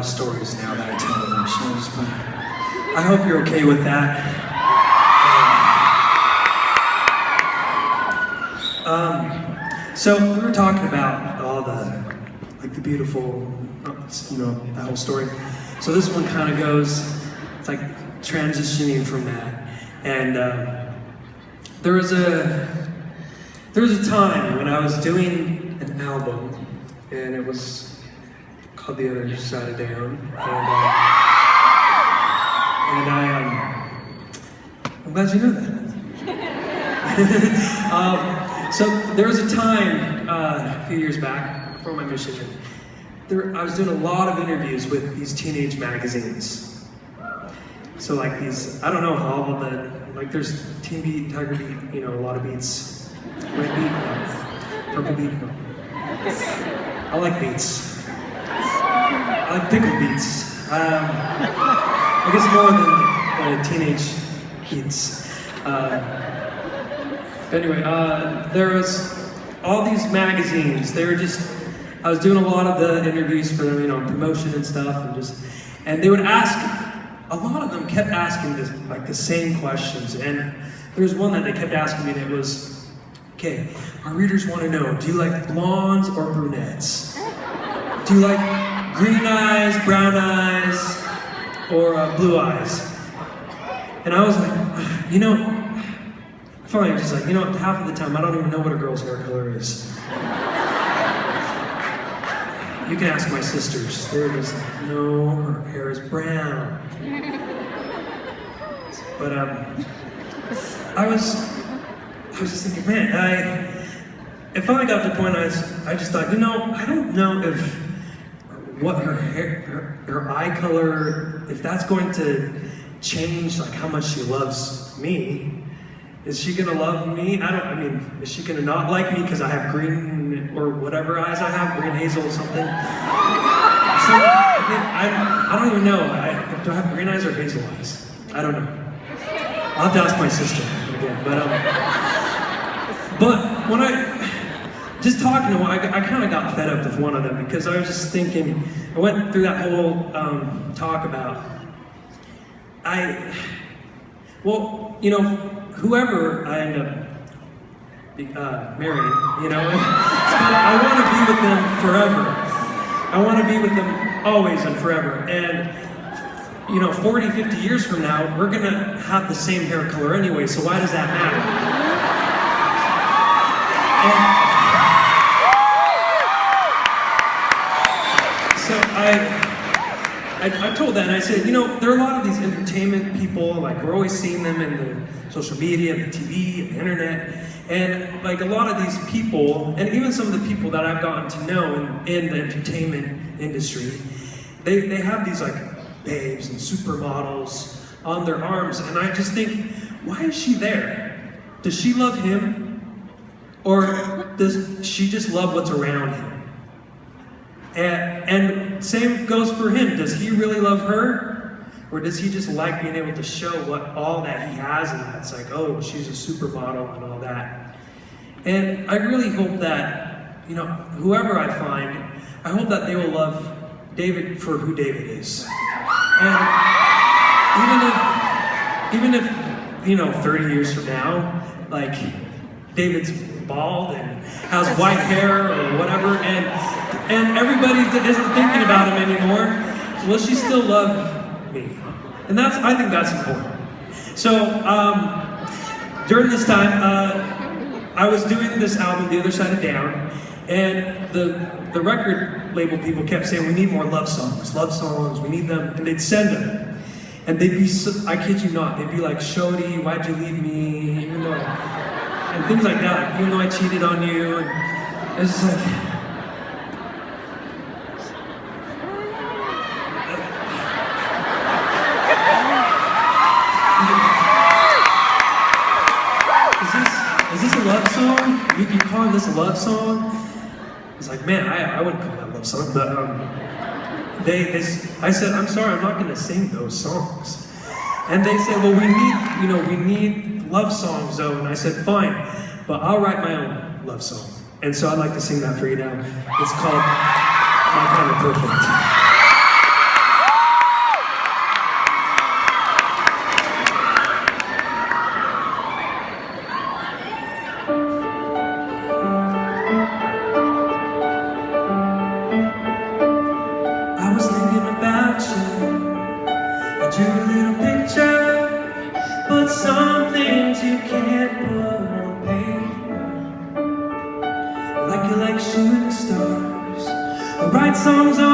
stories now that I tell on our shows, but I hope you're okay with that. So we were talking about all the beautiful, that whole story. So this one kind of goes, it's like transitioning from that. And there was a time when I was doing an album, and it was called The Other Side of Down. And I'm glad you know that. So there was a time a few years back before my mission, I was doing a lot of interviews with these teenage magazines. So like these, I don't know how all of the, like there's Teen Beat, Tiger Beat, a lot of beats. Red Beat, Purple Beat, no. I like beats. I like pickle beats. I guess more than teenage beats. Anyway, there was all these magazines. They were just, I was doing a lot of the interviews for them, promotion and stuff, and they would ask, a lot of them kept asking this, like the same questions. And there was one that they kept asking me, and it was, okay, our readers want to know, do you like blondes or brunettes? Do you like green eyes, brown eyes, or blue eyes? And I was like, finally just like, half of the time I don't even know what a girl's hair color is. You can ask my sisters. They're just like, no, her hair is brown. But I was just thinking, man, it finally got to the point I just thought, I don't know if what her eye color, if that's going to change like how much she loves me. Is she gonna love me? Is she gonna not like me because I have green or whatever eyes I have, green hazel or something? So, I don't even know. Do I have green eyes or hazel eyes? I don't know. I'll have to ask my sister again. But when just talking to one, I kind of got fed up with one of them because I was just thinking, I went through that whole talk about, whoever I end up marrying, I want to be with them forever. I want to be with them always and forever. And, 40, 50 years from now, we're going to have the same hair color anyway, so why does that matter? So I told that, and I said, there are a lot of these entertainment people, like we're always seeing them in the social media, the TV, the internet, and like a lot of these people, and even some of the people that I've gotten to know in the entertainment industry, they have these like babes and supermodels on their arms, and I just think, why is she there? Does she love him? Or does she just love what's around him? And same goes for him. Does he really love her? Or does he just like being able to show all that he has, and that's like, oh, she's a supermodel and all that. And I really hope that, whoever I find, I hope that they will love David for who David is. And even if 30 years from now, like David's bald and has white hair or whatever, and everybody isn't thinking about him anymore, will she still love me? And I think that's important. So during this time, I was doing this album, The Other Side of Down, and the record label people kept saying, we need more love songs, we need them, and they'd send them. And they'd be, I kid you not, they'd be like, Shody, why'd you leave me? And things like that, like, even though I cheated on you, and it's just like, is this a love song? You calling this a love song? It's like, man, I wouldn't call that a love song, but I said, I'm sorry, I'm not gonna sing those songs. And they said, well, we need love songs though. And I said, fine, but I'll write my own love song. And so I'd like to sing that for you now. It's called My Kind of Perfect. I was thinking about you. I drew a little picture, but some things you can't put on paper. Like you like shooting stars, or write songs on